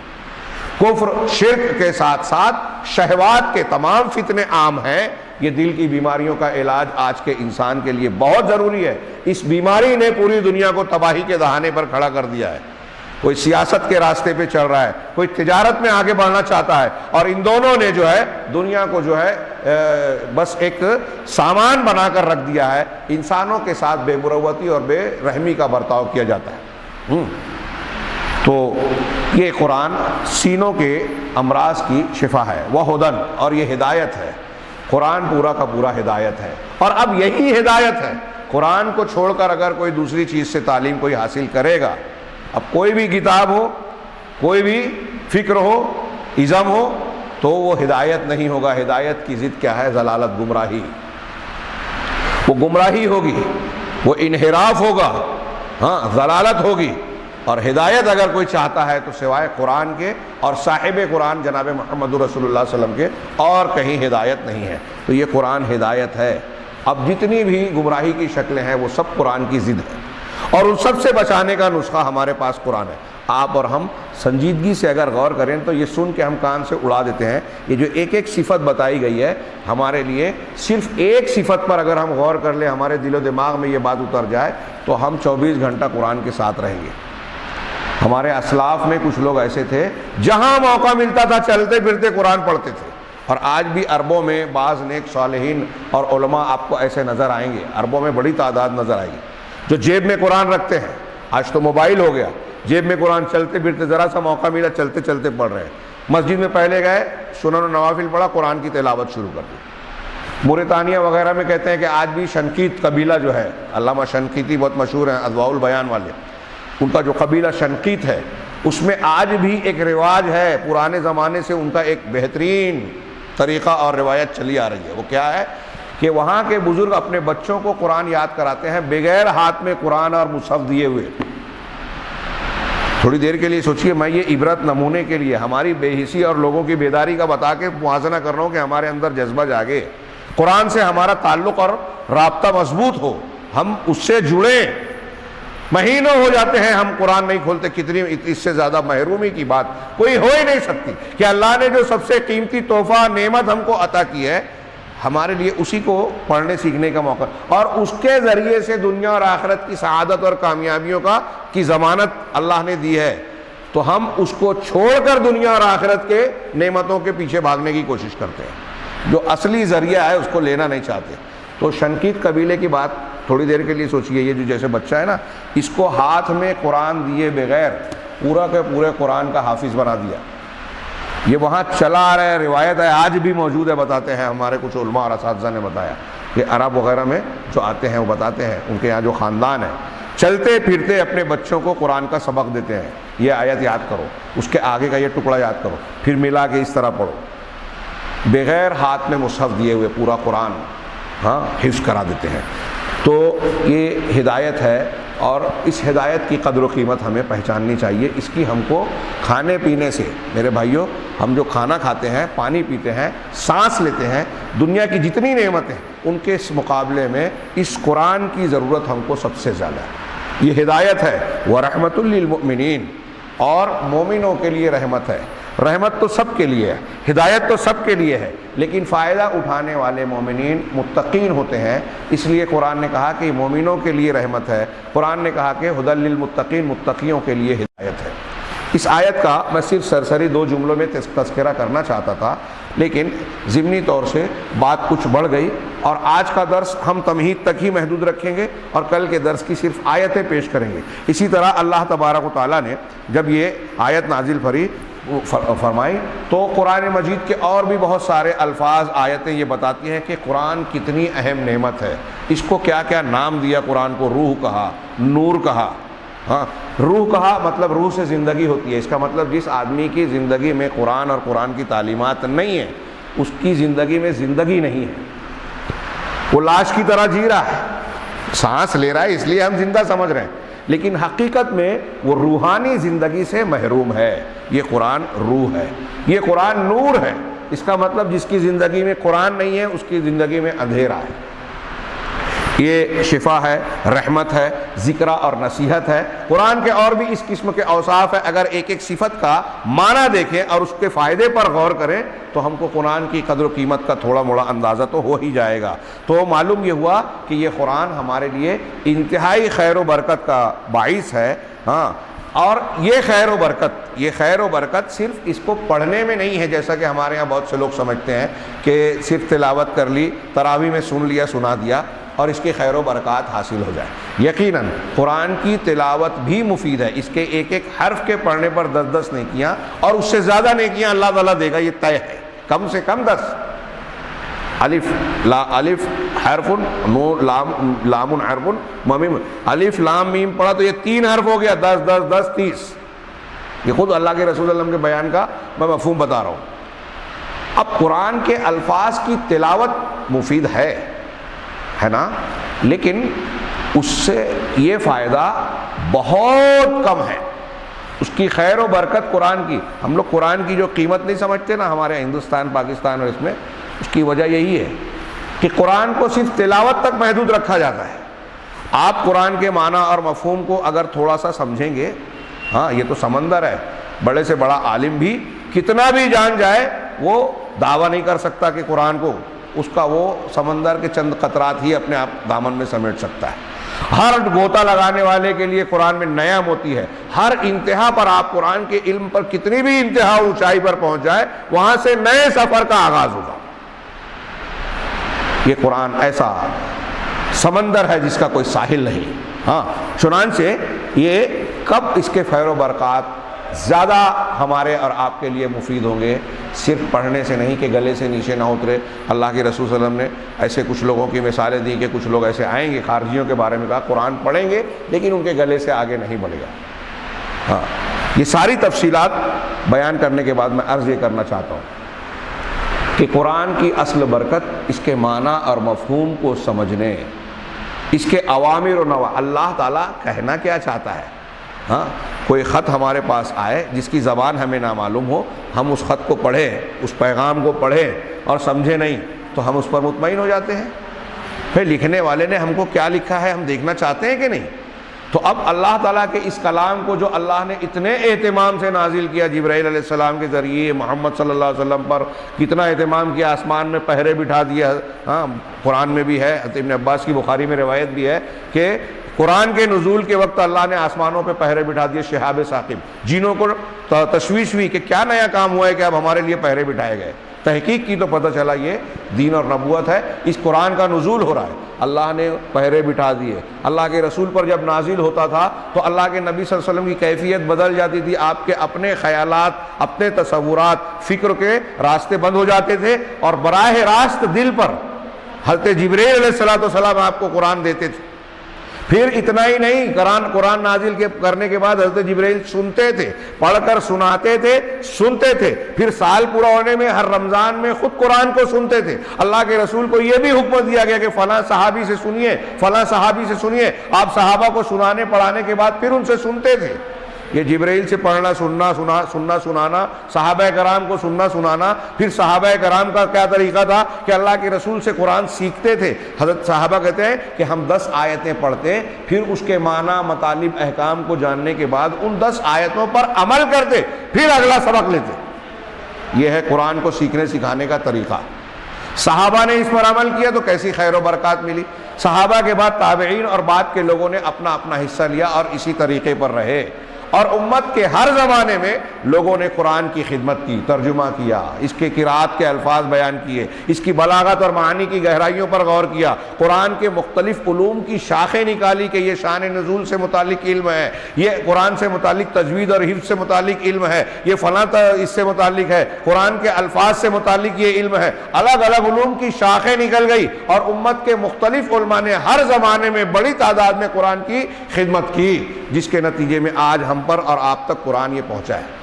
کفر، شرک کے ساتھ ساتھ شہوات کے تمام فتنے عام ہیں۔ یہ دل کی بیماریوں کا علاج آج کے انسان کے لیے بہت ضروری ہے۔ اس بیماری نے پوری دنیا کو تباہی کے دہانے پر کھڑا کر دیا ہے۔ کوئی سیاست کے راستے پہ چل رہا ہے، کوئی تجارت میں آگے بڑھنا چاہتا ہے، اور ان دونوں نے جو ہے دنیا کو جو ہے بس ایک سامان بنا کر رکھ دیا ہے۔ انسانوں کے ساتھ بے مروتی اور بے رحمی کا برتاؤ کیا جاتا ہے۔ تو یہ قرآن سینوں کے امراض کی شفا ہے، وہدن، اور یہ ہدایت ہے۔ قرآن پورا کا پورا ہدایت ہے، اور اب یہی ہدایت ہے۔ قرآن کو چھوڑ کر اگر کوئی دوسری چیز سے تعلیم کوئی حاصل کرے گا، اب کوئی بھی کتاب ہو، کوئی بھی فکر ہو، ازم ہو، تو وہ ہدایت نہیں ہوگا۔ ہدایت کی ضد کیا ہے؟ ضلالت، گمراہی۔ وہ گمراہی ہوگی، وہ انحراف ہوگا، ضلالت ہوگی۔ اور ہدایت اگر کوئی چاہتا ہے تو سوائے قرآن کے اور صاحب قرآن جناب محمد رسول اللہ صلی اللہ علیہ وسلم کے اور کہیں ہدایت نہیں ہے۔ تو یہ قرآن ہدایت ہے۔ اب جتنی بھی گمراہی کی شکلیں ہیں وہ سب قرآن کی ضد ہے، اور ان سب سے بچانے کا نسخہ ہمارے پاس قرآن ہے۔ آپ اور ہم سنجیدگی سے اگر غور کریں تو یہ سن کے ہم کان سے اڑا دیتے ہیں۔ یہ جو ایک ایک صفت بتائی گئی ہے ہمارے لیے، صرف ایک صفت پر اگر ہم غور کر لیں، ہمارے دل و دماغ میں یہ بات اتر جائے تو ہم 24 گھنٹہ قرآن کے ساتھ رہیں گے۔ ہمارے اسلاف میں کچھ لوگ ایسے تھے جہاں موقع ملتا تھا چلتے پھرتے قرآن پڑھتے تھے، اور آج بھی عربوں میں بعض نیک صالحین اور علماء آپ کو ایسے نظر آئیں گے، عربوں میں بڑی تعداد نظر آئے گی جو جیب میں قرآن رکھتے ہیں۔ آج تو موبائل ہو گیا، جیب میں قرآن، چلتے پھرتے ذرا سا موقع ملا چلتے چلتے پڑھ رہے ہیں۔ مسجد میں پہلے گئے، سنن و نوافل پڑھا، قرآن کی تلاوت شروع کر دی۔ موریتانیہ وغیرہ میں کہتے ہیں کہ آج بھی شنقیط قبیلہ جو ہے، علامہ شنقیطی بہت مشہور ہیں، اضواء البیان والے، ان کا جو قبیلہ شنقیط ہے اس میں آج بھی ایک رواج ہے، پرانے زمانے سے ان کا ایک بہترین طریقہ اور روایت چلی آ رہی ہے۔ وہ کیا ہے کہ وہاں کے بزرگ اپنے بچوں کو قرآن یاد کراتے ہیں بغیر ہاتھ میں قرآن اور مصحف دیے ہوئے۔ تھوڑی دیر کے لیے سوچئے، میں یہ عبرت نمونے کے لیے ہماری بے حسی اور لوگوں کی بیداری کا بتا کے موازنہ کر رہا ہوں کہ ہمارے اندر جذبہ جاگے، قرآن سے ہمارا تعلق اور رابطہ مضبوط ہو، ہم اس سے جڑیں۔ مہینوں ہو جاتے ہیں ہم قرآن نہیں کھولتے، کتنی اس سے زیادہ محرومی کی بات کوئی ہو ہی نہیں سکتی کہ اللہ نے جو سب سے قیمتی تحفہ نعمت ہم کو عطا کی ہے، ہمارے لیے اسی کو پڑھنے سیکھنے کا موقع، اور اس کے ذریعے سے دنیا اور آخرت کی سعادت اور کامیابیوں کی ضمانت اللہ نے دی ہے، تو ہم اس کو چھوڑ کر دنیا اور آخرت کے نعمتوں کے پیچھے بھاگنے کی کوشش کرتے ہیں، جو اصلی ذریعہ ہے اس کو لینا نہیں چاہتے۔ تو شنقیط قبیلے کی بات تھوڑی دیر کے لیے سوچئے، یہ جو جیسے بچہ ہے نا، اس کو ہاتھ میں قرآن دیے بغیر پورا کے پورے قرآن کا حافظ بنا دیا۔ یہ وہاں چلا آ رہا ہے، روایت ہے، آج بھی موجود ہے، بتاتے ہیں ہمارے کچھ علماء اور اساتذہ نے بتایا کہ عرب وغیرہ میں جو آتے ہیں وہ بتاتے ہیں، ان کے یہاں جو خاندان ہے چلتے پھرتے اپنے بچوں کو قرآن کا سبق دیتے ہیں، یہ آیت یاد کرو، اس کے آگے کا یہ ٹکڑا یاد کرو، پھر ملا کے اس طرح پڑھو، بغیر ہاتھ میں مصحف دیے ہوئے پورا قرآن حفظ کرا دیتے ہیں۔ تو یہ ہدایت ہے، اور اس ہدایت کی قدر و قیمت ہمیں پہچاننی چاہیے۔ اس کی ہم کو کھانے پینے سے، میرے بھائیوں، ہم جو کھانا کھاتے ہیں، پانی پیتے ہیں، سانس لیتے ہیں، دنیا کی جتنی نعمتیں ان کے اس مقابلے میں اس قرآن کی ضرورت ہم کو سب سے زیادہ ہے۔ یہ ہدایت ہے، وَرَحْمَةٌ لِّلْمُؤْمِنِينَ، اور مومنوں کے لیے رحمت ہے۔ رحمت تو سب کے لیے ہے، ہدایت تو سب کے لیے ہے، لیکن فائدہ اٹھانے والے مومنین متقین ہوتے ہیں، اس لیے قرآن نے کہا کہ مومنوں کے لیے رحمت ہے۔ قرآن نے کہا کہ ھدی للمتقین، متقیوں کے لیے ہدایت ہے۔ اس آیت کا میں صرف سرسری 2 جملوں میں تذکرہ کرنا چاہتا تھا، لیکن ضمنی طور سے بات کچھ بڑھ گئی، اور آج کا درس ہم تمہید تک ہی محدود رکھیں گے اور کل کے درس کی صرف آیتیں پیش کریں گے۔ اسی طرح اللہ تبارک و تعالیٰ نے جب یہ آیت نازل فرمائی تو قرآن مجید کے اور بھی بہت سارے الفاظ، آیتیں یہ بتاتی ہیں کہ قرآن کتنی اہم نعمت ہے، اس کو کیا کیا نام دیا۔ قرآن کو روح کہا، نور کہا، روح کہا مطلب روح سے زندگی ہوتی ہے، اس کا مطلب جس آدمی کی زندگی میں قرآن اور قرآن کی تعلیمات نہیں ہیں اس کی زندگی میں زندگی نہیں ہے، وہ لاش کی طرح جی رہا ہے، سانس لے رہا ہے اس لیے ہم زندہ سمجھ رہے ہیں، لیکن حقیقت میں وہ روحانی زندگی سے محروم ہے۔ یہ قرآن روح ہے، یہ قرآن نور ہے، اس کا مطلب جس کی زندگی میں قرآن نہیں ہے اس کی زندگی میں اندھیرا ہے۔ یہ شفا ہے، رحمت ہے، ذکرہ اور نصیحت ہے۔ قرآن کے اور بھی اس قسم کے اوصاف ہیں، اگر ایک ایک صفت کا معنی دیکھیں اور اس کے فائدے پر غور کریں تو ہم کو قرآن کی قدر و قیمت کا تھوڑا موڑا اندازہ تو ہو ہی جائے گا۔ تو معلوم یہ ہوا کہ یہ قرآن ہمارے لیے انتہائی خیر و برکت کا باعث ہے۔ اور یہ خیر و برکت صرف اس کو پڑھنے میں نہیں ہے، جیسا کہ ہمارے یہاں بہت سے لوگ سمجھتے ہیں کہ صرف تلاوت کر لی، تراویح میں سن لیا، سنا دیا اور اس کی خیر و برکات حاصل ہو جائے۔ یقیناً قرآن کی تلاوت بھی مفید ہے، اس کے ایک ایک حرف کے پڑھنے پر 10 نیکیاں اور اس سے زیادہ نیکیاں اللہ تعالیٰ دے گا، یہ طے ہے، کم سے کم 10۔ الف حرف، نون لام حرف، میم، الف لام میم پڑھا تو یہ 3 حرف ہو گیا، 10 10 10 30۔ یہ خود اللہ کے رسول اللہ کے بیان کا میں مفہوم بتا رہا ہوں۔ اب قرآن کے الفاظ کی تلاوت مفید ہے نا، لیکن اس سے یہ فائدہ بہت کم ہے، اس کی خیر و برکت قرآن کی، ہم لوگ قرآن کی جو قیمت نہیں سمجھتے نا ہمارے ہندوستان پاکستان اور اس میں، اس کی وجہ یہی ہے کہ قرآن کو صرف تلاوت تک محدود رکھا جاتا ہے۔ آپ قرآن کے معنی اور مفہوم کو اگر تھوڑا سا سمجھیں گے، ہاں یہ تو سمندر ہے، بڑے سے بڑا عالم بھی کتنا بھی جان جائے وہ دعویٰ نہیں کر سکتا کہ قرآن کو، اس کا وہ سمندر کے چند قطرات ہی اپنے آپ دامن میں سمیٹ سکتا ہے۔ ہر غوطہ لگانے والے کے لیے قرآن میں نیا موتی ہے۔ ہر انتہا پر آپ قرآن کے علم پر کتنی بھی انتہا اونچائی پر پہنچ جائے، وہاں سے نئے سفر کا آغاز ہوگا۔ یہ قرآن ایسا سمندر ہے جس کا کوئی ساحل نہیں۔ ہاں چنانچہ یہ کب اس کے خیر و برکات زیادہ ہمارے اور آپ کے لیے مفید ہوں گے؟ صرف پڑھنے سے نہیں کہ گلے سے نیچے نہ اترے۔ اللہ کے رسول صلی اللہ علیہ وسلم نے ایسے کچھ لوگوں کی مثالیں دی کہ کچھ لوگ ایسے آئیں گے، خارجیوں کے بارے میں کہا قرآن پڑھیں گے لیکن ان کے گلے سے آگے نہیں بڑھے گا۔ ہاں یہ ساری تفصیلات بیان کرنے کے بعد میں عرض یہ کرنا چاہتا ہوں کہ قرآن کی اصل برکت اس کے معنی اور مفہوم کو سمجھنے، اس کے اوامر و نواہی، اللہ تعالیٰ کہنا کیا چاہتا ہے۔ ہاں کوئی خط ہمارے پاس آئے جس کی زبان ہمیں نامعلوم ہو، ہم اس خط کو پڑھیں، اس پیغام کو پڑھیں اور سمجھے نہیں تو ہم اس پر مطمئن ہو جاتے ہیں۔ پھر لکھنے والے نے ہم کو کیا لکھا ہے ہم دیکھنا چاہتے ہیں کہ نہیں؟ تو اب اللہ تعالیٰ کے اس کلام کو جو اللہ نے اتنے اہتمام سے نازل کیا جبرائیل علیہ السلام کے ذریعے محمد صلی اللہ علیہ وسلم پر، کتنا اہتمام کیا، آسمان میں پہرے بٹھا دیا۔ ہاں قرآن میں بھی ہے، حضرت ابن عباس کی بخاری میں روایت بھی ہے کہ قرآن کے نزول کے وقت اللہ نے آسمانوں پہ پہرے بٹھا دیے شہاب ثاقب۔ جنوں کو تشویش ہوئی کہ کیا نیا کام ہوا ہے کہ اب ہمارے لیے پہرے بٹھائے گئے، تحقیق کی تو پتہ چلا یہ دین اور نبوت ہے، اس قرآن کا نزول ہو رہا ہے۔ اللہ نے پہرے بٹھا دیے۔ اللہ کے رسول پر جب نازل ہوتا تھا تو اللہ کے نبی صلی اللہ علیہ وسلم کی کیفیت بدل جاتی تھی، آپ کے اپنے خیالات، اپنے تصورات، فکر کے راستے بند ہو جاتے تھے اور براہ راست دل پر حضرت جبرائیل علیہ السلام آپ کو قرآن دیتے تھے۔ پھر اتنا ہی نہیں، قرآن نازل کرنے کے بعد حضرت جبرائیل سنتے تھے، پڑھ کر سناتے تھے، سنتے تھے، پھر سال پورا ہونے میں ہر رمضان میں خود قرآن کو سنتے تھے۔ اللہ کے رسول کو یہ بھی حکم دیا گیا کہ فلاں صحابی سے سنیے، فلاں صحابی سے سنیے۔ آپ صحابہ کو سنانے پڑھانے کے بعد پھر ان سے سنتے تھے۔ یہ جبرائیل سے پڑھنا، سننا سنانا، صحابہ کرام کو سننا سنانا۔ پھر صحابہ کرام کا کیا طریقہ تھا کہ اللہ کے رسول سے قرآن سیکھتے تھے۔ حضرت صحابہ کہتے ہیں کہ ہم 10 آیتیں پڑھتے، پھر اس کے معنی، مطالب، احکام کو جاننے کے بعد ان 10 آیتوں پر عمل کرتے، پھر اگلا سبق لیتے۔ یہ ہے قرآن کو سیکھنے سکھانے کا طریقہ۔ صحابہ نے اس پر عمل کیا تو کیسی خیر و برکات ملی۔ صحابہ کے بعد تابعین اور بعد کے لوگوں نے اپنا اپنا حصہ لیا اور اسی طریقے پر رہے، اور امت کے ہر زمانے میں لوگوں نے قرآن کی خدمت کی، ترجمہ کیا، اس کے قرات کے الفاظ بیان کیے، اس کی بلاغت اور معانی کی گہرائیوں پر غور کیا، قرآن کے مختلف علوم کی شاخیں نکالی کہ یہ شان نزول سے متعلق علم ہے، یہ قرآن سے متعلق تجوید اور حفظ سے متعلق علم ہے، یہ فلاں اس سے متعلق ہے، قرآن کے الفاظ سے متعلق یہ علم ہے۔ الگ الگ علوم کی شاخیں نکل گئی اور امت کے مختلف علماء نے ہر زمانے میں بڑی تعداد میں قرآن کی خدمت کی، جس کے نتیجے میں آج ہم پر اور آپ تک قرآن یہ پہنچا ہے۔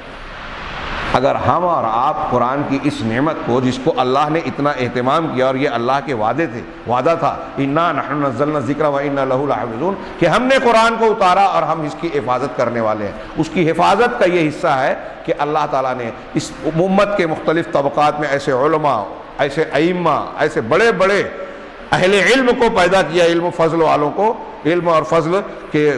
اگر ہم اور آپ قرآن کی اس نعمت کو، جس کو اللہ نے اتنا اہتمام کیا اور یہ اللہ کے وعدہ تھا، اِنَّا نَحْنُ نَزَّلْنَا الذِّكْرَ وَإِنَّا لَهُ لَحَافِظُونَ، کہ ہم نے قرآن کو اتارا اور ہم اس کی حفاظت کرنے والے ہیں۔ اس کی حفاظت کا یہ حصہ ہے کہ اللہ تعالیٰ نے اس امت کے مختلف طبقات میں ایسے علماء، ایسے ائمہ، ایسے بڑے بڑے اہل علم کو پیدا کیا، علم و فضل والوں کو، علم اور فضل کے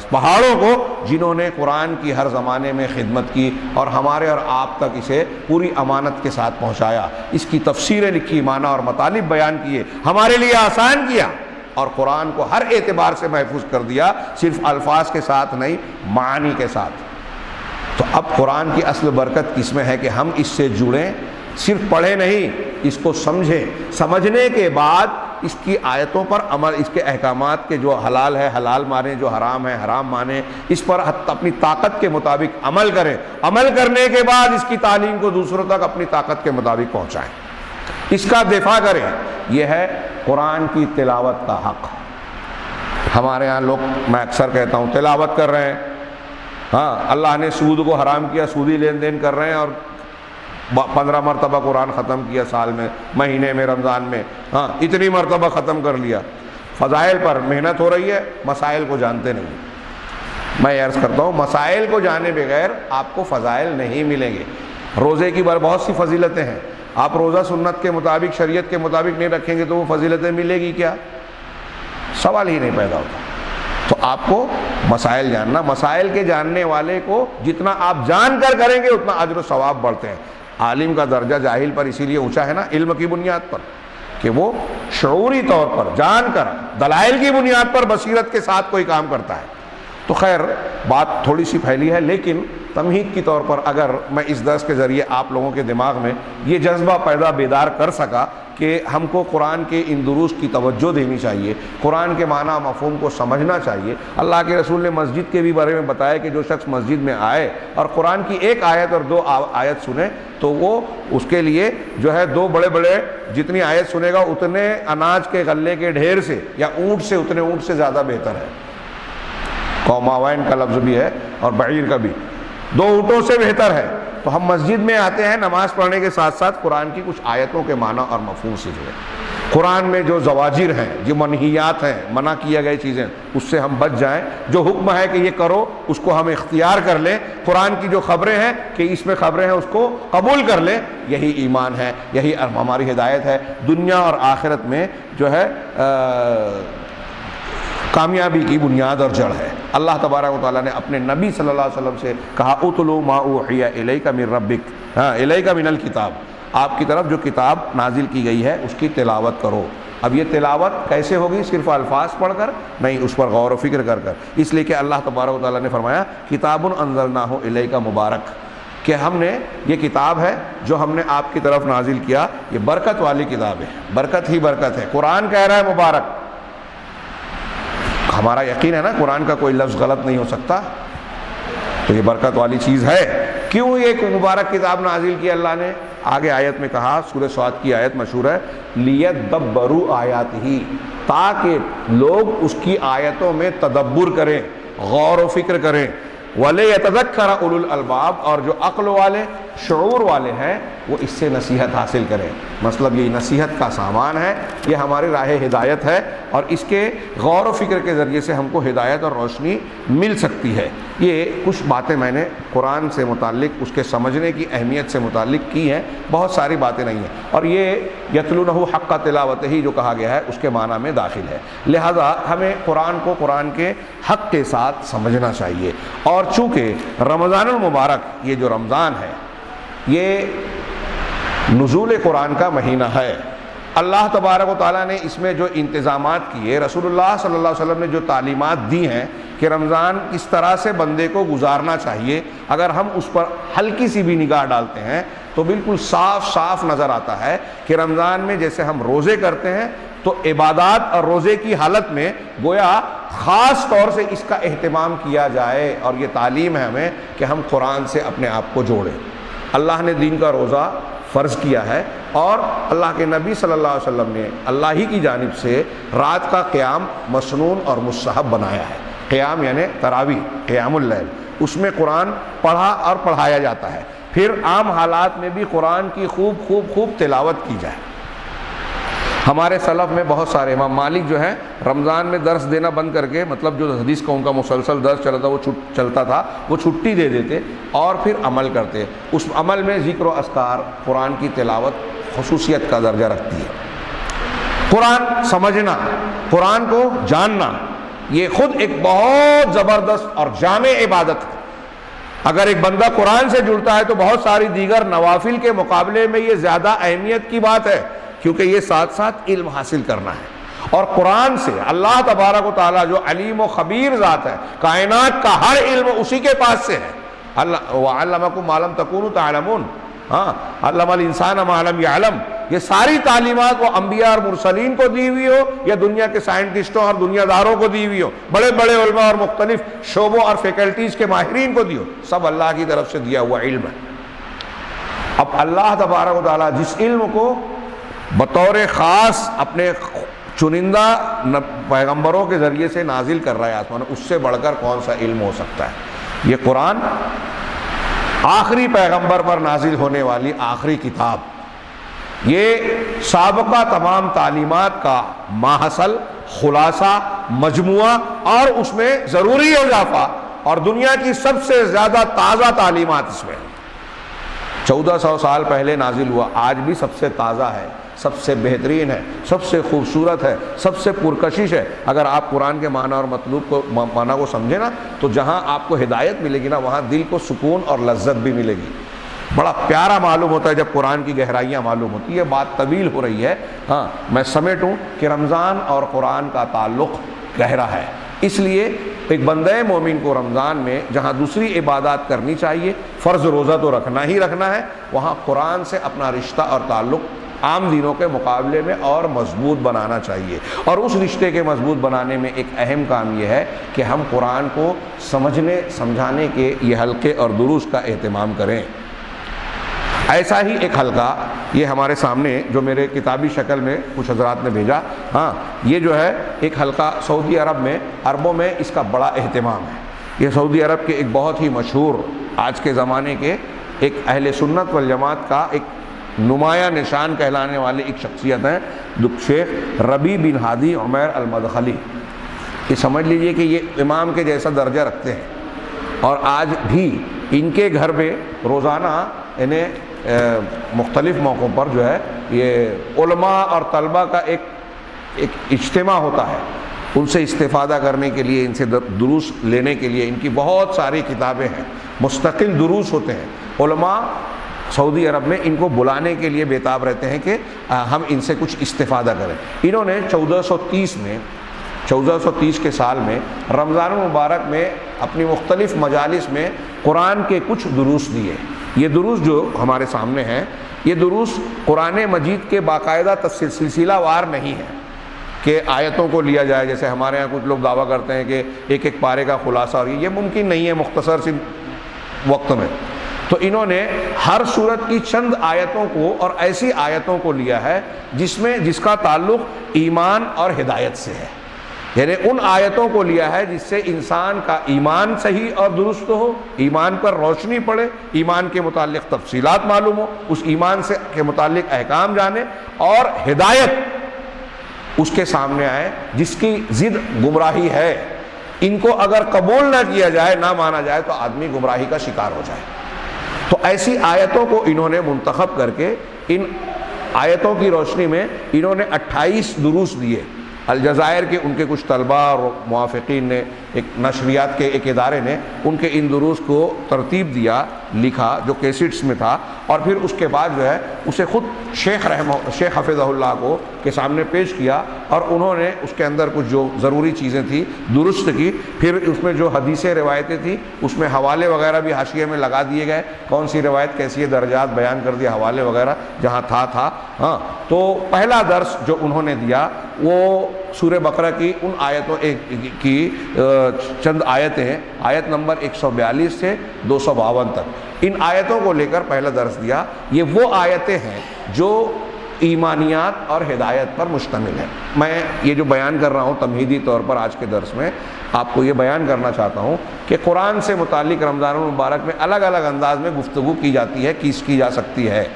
پہاڑوں کو، جنہوں نے قرآن کی ہر زمانے میں خدمت کی اور ہمارے اور آپ تک اسے پوری امانت کے ساتھ پہنچایا، اس کی تفسیریں لکھی، معنی اور مطالب بیان کیے، ہمارے لیے آسان کیا اور قرآن کو ہر اعتبار سے محفوظ کر دیا، صرف الفاظ کے ساتھ نہیں، معانی کے ساتھ۔ تو اب قرآن کی اصل برکت کس میں ہے کہ ہم اس سے جڑیں، صرف پڑھیں نہیں، اس کو سمجھیں، سمجھنے کے بعد اس کی آیتوں پر عمل، اس کے احکامات کے جو حلال ہے حلال مانیں، جو حرام ہے حرام مانیں، اس پر اپنی طاقت کے مطابق عمل کریں، عمل کرنے کے بعد اس کی تعلیم کو دوسروں تک اپنی طاقت کے مطابق پہنچائیں، اس کا دفاع کریں۔ یہ ہے قرآن کی تلاوت کا حق۔ ہمارے ہاں لوگ، میں اکثر کہتا ہوں، تلاوت کر رہے ہیں، ہاں اللہ نے سود کو حرام کیا، سودی لین دین کر رہے ہیں اور 15 مرتبہ قرآن ختم کیا سال میں، مہینے میں، رمضان میں، ہاں اتنی مرتبہ ختم کر لیا۔ فضائل پر محنت ہو رہی ہے، مسائل کو جانتے نہیں۔ میں عرض کرتا ہوں، مسائل کو جانے بغیر آپ کو فضائل نہیں ملیں گے۔ روزے کی بہت سی فضیلتیں ہیں، آپ روزہ سنت کے مطابق، شریعت کے مطابق نہیں رکھیں گے تو وہ فضیلتیں ملے گی کیا؟ سوال ہی نہیں پیدا ہوتا۔ تو آپ کو مسائل جاننا، مسائل کے جاننے والے کو جتنا آپ جان کر کریں گے اتنا اجر و ثواب بڑھتے ہیں۔ عالم کا درجہ جاہل پر اسی لیے اونچا ہے نا، علم کی بنیاد پر، کہ وہ شعوری طور پر جان کر دلائل کی بنیاد پر بصیرت کے ساتھ کوئی کام کرتا ہے۔ تو خیر بات تھوڑی سی پھیلی ہے، لیکن تمہید کی طور پر اگر میں اس درس کے ذریعے آپ لوگوں کے دماغ میں یہ جذبہ پیدا بیدار کر سکا کہ ہم کو قرآن کے ان دروس کی توجہ دینی چاہیے، قرآن کے معنی مفہوم کو سمجھنا چاہیے۔ اللہ کے رسول نے مسجد کے بھی بارے میں بتایا کہ جو شخص مسجد میں آئے اور قرآن کی ایک آیت اور 2 آیت سنے تو وہ اس کے لیے جو ہے 2 بڑے بڑے جتنی آیت سنے گا اتنے اناج کے غلے کے ڈھیر سے یا اونٹ سے اتنے اونٹ سے زیادہ بہتر ہے۔ قوماوین کا لفظ بھی ہے اور بعیر کا بھی، 2 اونٹوں سے بہتر ہے۔ تو ہم مسجد میں آتے ہیں نماز پڑھنے کے ساتھ ساتھ قرآن کی کچھ آیتوں کے معنی اور مفہوم سیکھیں۔ قرآن میں جو زواجر ہیں، جو منہیات ہیں، منع کیا گئے چیزیں، اس سے ہم بچ جائیں۔ جو حکم ہے کہ یہ کرو اس کو ہم اختیار کر لیں۔ قرآن کی جو خبریں ہیں کہ اس میں خبریں ہیں اس کو قبول کر لیں۔ یہی ایمان ہے، یہی ہماری ہدایت ہے، دنیا اور آخرت میں جو ہے کامیابی کی بنیاد اور جڑ ہے۔ اللہ تبارک و تعالیٰ نے اپنے نبی صلی اللہ علیہ وسلم سے کہا اتلو ما اوحی الیک من ربک، الیک من الکتاب، آپ کی طرف جو کتاب نازل کی گئی ہے اس کی تلاوت کرو۔ اب یہ تلاوت کیسے ہوگی؟ صرف الفاظ پڑھ کر نہیں، اس پر غور و فکر کر کر، اس لیے کہ اللہ تبارک و تعالیٰ نے فرمایا کتاب انزلناہ الیک مبارک، کہ ہم نے یہ کتاب ہے جو ہم نے آپ کی طرف نازل کیا، یہ برکت والی کتاب ہے، برکت ہی برکت ہے۔ قرآن کہہ رہا ہے مبارک، ہمارا یقین ہے نا قرآن کا کوئی لفظ غلط نہیں ہو سکتا، تو یہ برکت والی چیز ہے۔ کیوں یہ مبارک کتاب نازل کی اللہ نے؟ آگے آیت میں کہا، سورہ صاد کی آیت مشہور ہے، لیدبروا آیاتہ، تاکہ لوگ اس کی آیتوں میں تدبر کریں، غور و فکر کریں، وَلِيَتَذَكَّرَ أُولُو الْأَلْبَابِ، اور جو عقل والے شعور والے ہیں وہ اس سے نصیحت حاصل کریں۔ مطلب یہ نصیحت کا سامان ہے، یہ ہماری راہ ہدایت ہے، اور اس کے غور و فکر کے ذریعے سے ہم کو ہدایت اور روشنی مل سکتی ہے۔ یہ کچھ باتیں میں نے قرآن سے متعلق، اس کے سمجھنے کی اہمیت سے متعلق کی ہیں، بہت ساری باتیں نہیں ہیں، اور یہ یتلونہ حق تلاوتہ ہی جو کہا گیا ہے اس کے معنی میں داخل ہے۔ لہذا ہمیں قرآن کو قرآن کے حق کے ساتھ سمجھنا چاہیے۔ اور چونکہ رمضان المبارک، یہ جو رمضان ہے یہ نزول قرآن کا مہینہ ہے، اللہ تبارک و تعالیٰ نے اس میں جو انتظامات کیے، رسول اللہ صلی اللہ علیہ وسلم نے جو تعلیمات دی ہیں کہ رمضان کس طرح سے بندے کو گزارنا چاہیے، اگر ہم اس پر ہلکی سی بھی نگاہ ڈالتے ہیں تو بالکل صاف صاف نظر آتا ہے کہ رمضان میں جیسے ہم روزے کرتے ہیں تو عبادات اور روزے کی حالت میں گویا خاص طور سے اس کا اہتمام کیا جائے، اور یہ تعلیم ہے ہمیں کہ ہم قرآن سے اپنے آپ کو جوڑیں۔ اللہ نے دین کا روزہ فرض کیا ہے، اور اللہ کے نبی صلی اللہ علیہ وسلم نے اللہ ہی کی جانب سے رات کا قیام مسنون اور مستحب بنایا ہے۔ قیام یعنی تراویح، قیام اللیل، اس میں قرآن پڑھا اور پڑھایا جاتا ہے۔ پھر عام حالات میں بھی قرآن کی خوب تلاوت کی جائے۔ ہمارے سلف میں بہت سارے، امام مالک جو ہے رمضان میں درس دینا بند کر کے، مطلب جو حدیث کا ان کا مسلسل درس چلتا تھا وہ چھٹی دے دیتے اور پھر عمل کرتے۔ اس عمل میں ذکر و اذکار، قرآن کی تلاوت خصوصیت کا درجہ رکھتی ہے۔ قرآن سمجھنا، قرآن کو جاننا، یہ خود ایک بہت زبردست اور جامع عبادت ہے۔ اگر ایک بندہ قرآن سے جڑتا ہے تو بہت ساری دیگر نوافل کے مقابلے میں یہ زیادہ اہمیت کی بات ہے، کیونکہ یہ ساتھ ساتھ علم حاصل کرنا ہے۔ اور قرآن سے اللہ تبارک و تعالیٰ جو علیم و خبیر ذات ہے، کائنات کا ہر علم اسی کے پاس سے ہے۔ وَعَلَّمَكُمْ مَا لَمْ تَكُونُوا تَعْلَمُونَ، علم الانسان ما لم يعلم، یہ ساری تعلیمات وہ انبیاء اور مرسلین کو دی ہوئی ہو یا دنیا کے سائنٹسٹوں اور دنیا داروں کو دی ہوئی ہو، بڑے بڑے علماء اور مختلف شعبوں اور فیکلٹیز کے ماہرین کو دی ہو، سب اللہ کی طرف سے دیا ہوا علم ہے۔ اب اللہ تبارک و تعالیٰ جس علم کو بطور خاص اپنے چنندہ پیغمبروں کے ذریعے سے نازل کر رہا ہے آسمان، اس سے بڑھ کر کون سا علم ہو سکتا ہے؟ یہ قرآن آخری پیغمبر پر نازل ہونے والی آخری کتاب، یہ سابقہ تمام تعلیمات کا ماحصل، خلاصہ، مجموعہ، اور اس میں ضروری اضافہ، اور دنیا کی سب سے زیادہ تازہ تعلیمات اس میں 1400 سال پہلے نازل ہوا، آج بھی سب سے تازہ ہے۔ سب سے بہترین ہے، سب سے خوبصورت ہے، سب سے پرکشش ہے۔ اگر آپ قرآن کے معنی اور مطلوب کو معنی کو سمجھیں نا تو جہاں آپ کو ہدایت ملے گی نا وہاں دل کو سکون اور لذت بھی ملے گی۔ بڑا پیارا معلوم ہوتا ہے جب قرآن کی گہرائیاں معلوم ہوتی ہے۔ بات طویل ہو رہی ہے، ہاں میں سمیٹوں کہ رمضان اور قرآن کا تعلق گہرا ہے، اس لیے ایک بندہ مومن کو رمضان میں جہاں دوسری عبادات کرنی چاہیے، فرض روزہ تو رکھنا ہی رکھنا ہے، وہاں قرآن سے اپنا رشتہ اور تعلق عام دنوں کے مقابلے میں اور مضبوط بنانا چاہیے۔ اور اس رشتے کے مضبوط بنانے میں ایک اہم کام یہ ہے کہ ہم قرآن کو سمجھنے سمجھانے کے یہ حلقے اور دروس کا اہتمام کریں۔ ایسا ہی ایک حلقہ یہ ہمارے سامنے جو میرے کتابی شکل میں کچھ حضرات نے بھیجا، ہاں یہ جو ہے ایک حلقہ سعودی عرب میں، عربوں میں اس کا بڑا اہتمام ہے۔ یہ سعودی عرب کے ایک بہت ہی مشہور آج کے زمانے کے ایک اہل سنت والجماعت کا ایک نمایاں نشان کہلانے والے ایک شخصیت ہیں شیخ ربیع بن ہادی عمیر المدخلی۔ یہ سمجھ لیجئے کہ یہ امام کے جیسا درجہ رکھتے ہیں، اور آج بھی ان کے گھر پہ روزانہ انہیں مختلف موقعوں پر جو ہے یہ علماء اور طلباء کا ایک اجتماع ہوتا ہے، ان سے استفادہ کرنے کے لیے، ان سے دروس لینے کے لیے۔ ان کی بہت ساری کتابیں ہیں، مستقل دروس ہوتے ہیں۔ علماء سعودی عرب میں ان کو بلانے کے لیے بیتاب رہتے ہیں کہ ہم ان سے کچھ استفادہ کریں۔ انہوں نے 1430 کے سال میں رمضان المبارک میں اپنی مختلف مجالس میں قرآن کے کچھ دروس دیے۔ یہ دروس جو ہمارے سامنے ہیں، یہ دروس قرآن مجید کے باقاعدہ سلسلہ وار نہیں ہے کہ آیتوں کو لیا جائے، جیسے ہمارے ہاں کچھ لوگ دعویٰ کرتے ہیں کہ ایک ایک پارے کا خلاصہ، اور یہ ممکن نہیں ہے مختصر سی وقت میں۔ تو انہوں نے ہر سورت کی چند آیتوں کو اور ایسی آیتوں کو لیا ہے جس کا تعلق ایمان اور ہدایت سے ہے، یعنی ان آیتوں کو لیا ہے جس سے انسان کا ایمان صحیح اور درست ہو، ایمان پر روشنی پڑے، ایمان کے متعلق تفصیلات معلوم ہو، اس ایمان سے کے متعلق احکام جانے، اور ہدایت اس کے سامنے آئے جس کی ضد گمراہی ہے۔ ان کو اگر قبول نہ کیا جائے، نہ مانا جائے تو آدمی گمراہی کا شکار ہو جائے۔ تو ایسی آیتوں کو انہوں نے منتخب کر کے ان آیتوں کی روشنی میں انہوں نے 28 دروس دیے۔ الجزائر کے ان کے کچھ طلباء اور موافقین نے، ایک نشریات کے ایک ادارے نے ان کے ان دروس کو ترتیب دیا، لکھا، جو کیسٹس میں تھا، اور پھر اس کے بعد جو ہے اسے خود شیخ حفظہ اللہ کو کے سامنے پیش کیا، اور انہوں نے اس کے اندر کچھ جو ضروری چیزیں تھیں درست کی۔ پھر اس میں جو حدیثیں روایتیں تھیں اس میں حوالے وغیرہ بھی حاشیے میں لگا دیے گئے، کون سی روایت کیسی ہے، درجات بیان کر دیا، حوالے وغیرہ جہاں تھا۔ ہاں تو پہلا درس جو انہوں نے دیا وہ سورہ بقرہ کی ان آیتوں کی چند آیتیں ہیں، آیت نمبر 142 سے 252 تک۔ ان آیتوں کو لے کر پہلا درس دیا۔ یہ وہ آیتیں ہیں جو ایمانیات اور ہدایت پر مشتمل ہے۔ میں یہ جو بیان کر رہا ہوں تمہیدی طور پر آج کے درس میں آپ کو یہ بیان کرنا چاہتا ہوں کہ قرآن سے متعلق رمضان المبارک میں الگ الگ انداز میں گفتگو کی جاتی ہے، کی جا سکتی ہے۔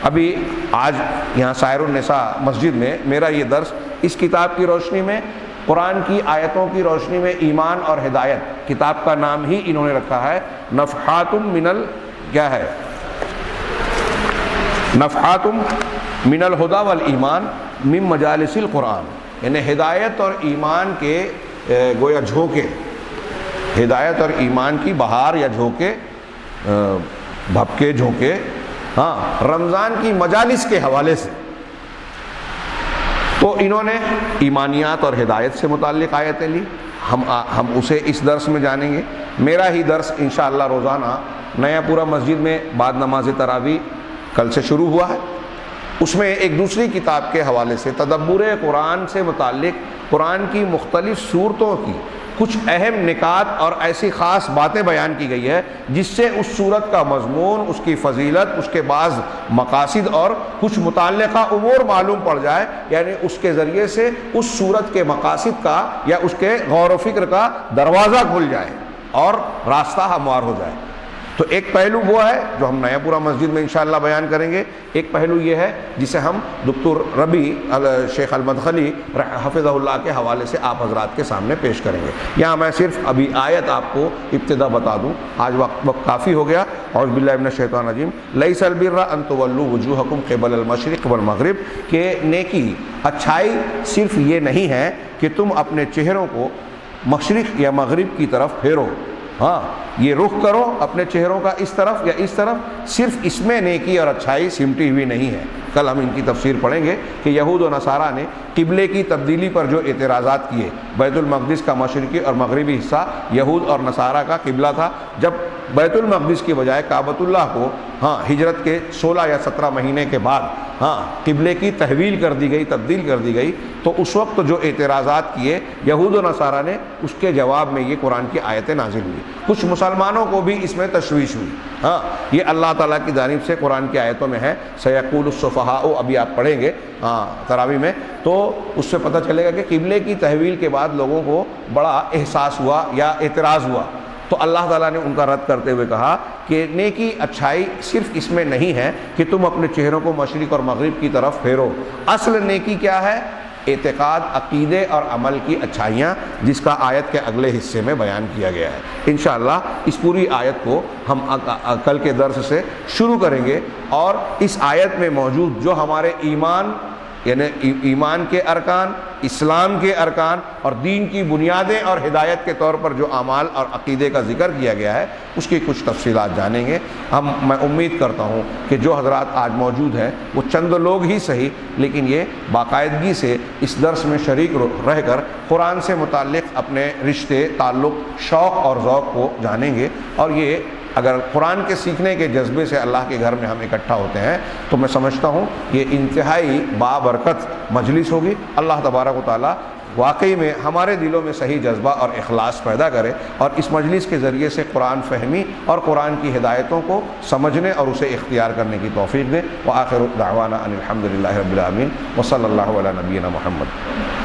ابھی آج یہاں سائر النساء مسجد میں میرا یہ درس اس کتاب کی روشنی میں، قرآن کی آیتوں کی روشنی میں ایمان اور ہدایت، کتاب کا نام ہی انہوں نے رکھا ہے نفحات من الہدی والایمان من مجالس القرآن، یعنی ہدایت اور ایمان کے گویا جھونکے، ہدایت اور ایمان کی بہار یا جھونکے، بھپکے جھونکے، ہاں رمضان کی مجالس کے حوالے سے۔ تو انہوں نے ایمانیات اور ہدایت سے متعلق آیتیں لی، ہم اسے اس درس میں جانیں گے۔ میرا ہی درس انشاءاللہ روزانہ نیا پورا مسجد میں بعد نماز تراویح کل سے شروع ہوا ہے، اس میں ایک دوسری کتاب کے حوالے سے تدبر قرآن سے متعلق قرآن کی مختلف صورتوں کی کچھ اہم نکات اور ایسی خاص باتیں بیان کی گئی ہے جس سے اس صورت کا مضمون، اس کی فضیلت، اس کے بعض مقاصد اور کچھ متعلقہ امور معلوم پڑ جائے، یعنی اس کے ذریعے سے اس صورت کے مقاصد کا یا اس کے غور و فکر کا دروازہ کھل جائے اور راستہ ہموار ہو جائے۔ تو ایک پہلو وہ ہے جو ہم نیا پورا مسجد میں انشاءاللہ بیان کریں گے، ایک پہلو یہ ہے جسے ہم دکتور ربیع شیخ المدخلی حفظہ اللہ کے حوالے سے آپ حضرات کے سامنے پیش کریں گے۔ یہاں میں صرف ابھی آیت آپ کو ابتدا بتا دوں، آج وقت کافی ہو گیا۔ اعوذ باللہ من الشیطان الرجیم، لیس البر ان تولوا وجوہکم قبل المشرق والمغرب، کہ نیکی اچھائی صرف یہ نہیں ہے کہ تم اپنے چہروں کو مشرق یا مغرب کی طرف پھیرو، ہاں یہ رخ کرو اپنے چہروں کا اس طرف یا اس طرف، صرف اس میں نیکی اور اچھائی سمٹی ہوئی نہیں ہے۔ کل ہم ان کی تفسیر پڑھیں گے کہ یہود و نصارہ نے قبلے کی تبدیلی پر جو اعتراضات کیے، بیت المقدس کا مشرقی اور مغربی حصہ یہود اور نصارہ کا قبلہ تھا، جب بیت المقدس کی بجائے کعبۃ اللہ کو ہجرت کے 16 یا 17 مہینے کے بعد قبلے کی تحویل کر دی گئی، تبدیل کر دی گئی، تو اس وقت جو اعتراضات کیے یہود و نصارہ نے، اس کے جواب میں یہ قرآن کی آیتیں نازل ہوئی۔ کچھ مسلمانوں کو بھی اس میں تشویش ہوئی، یہ اللہ تعالیٰ کی جانب سے قرآن کی آیتوں میں ہے، سیقول السفہاء، ابھی آپ پڑھیں گے تراویح میں، تو اس سے پتہ چلے گا کہ قبلے کی تحویل کے بعد لوگوں کو بڑا احساس ہوا یا اعتراض ہوا، تو اللہ تعالیٰ نے ان کا رد کرتے ہوئے کہا کہ نیکی اچھائی صرف اس میں نہیں ہے کہ تم اپنے چہروں کو مشرق اور مغرب کی طرف پھیرو، اصل نیکی کیا ہے؟ اعتقاد، عقیدے اور عمل کی اچھائیاں، جس کا آیت کے اگلے حصے میں بیان کیا گیا ہے۔ انشاءاللہ اس پوری آیت کو ہم کل کے درس سے شروع کریں گے، اور اس آیت میں موجود جو ہمارے ایمان، یعنی ایمان کے ارکان، اسلام کے ارکان اور دین کی بنیادیں اور ہدایت کے طور پر جو اعمال اور عقیدے کا ذکر کیا گیا ہے، اس کی کچھ تفصیلات جانیں گے۔ میں امید کرتا ہوں کہ جو حضرات آج موجود ہیں وہ چند لوگ ہی صحیح، لیکن یہ باقاعدگی سے اس درس میں شریک رہ کر قرآن سے متعلق اپنے رشتے، تعلق، شوق اور ذوق کو جانیں گے، اور یہ اگر قرآن کے سیکھنے کے جذبے سے اللہ کے گھر میں ہم اکٹھا ہوتے ہیں تو میں سمجھتا ہوں یہ انتہائی بابرکت مجلس ہوگی۔ اللہ تبارک و تعالیٰ واقعی میں ہمارے دلوں میں صحیح جذبہ اور اخلاص پیدا کرے، اور اس مجلس کے ذریعے سے قرآن فہمی اور قرآن کی ہدایتوں کو سمجھنے اور اسے اختیار کرنے کی توفیق دے۔ وآخر دعوانا ان الحمد للہ رب العالمین، وصلی اللہ علی نبینا محمد۔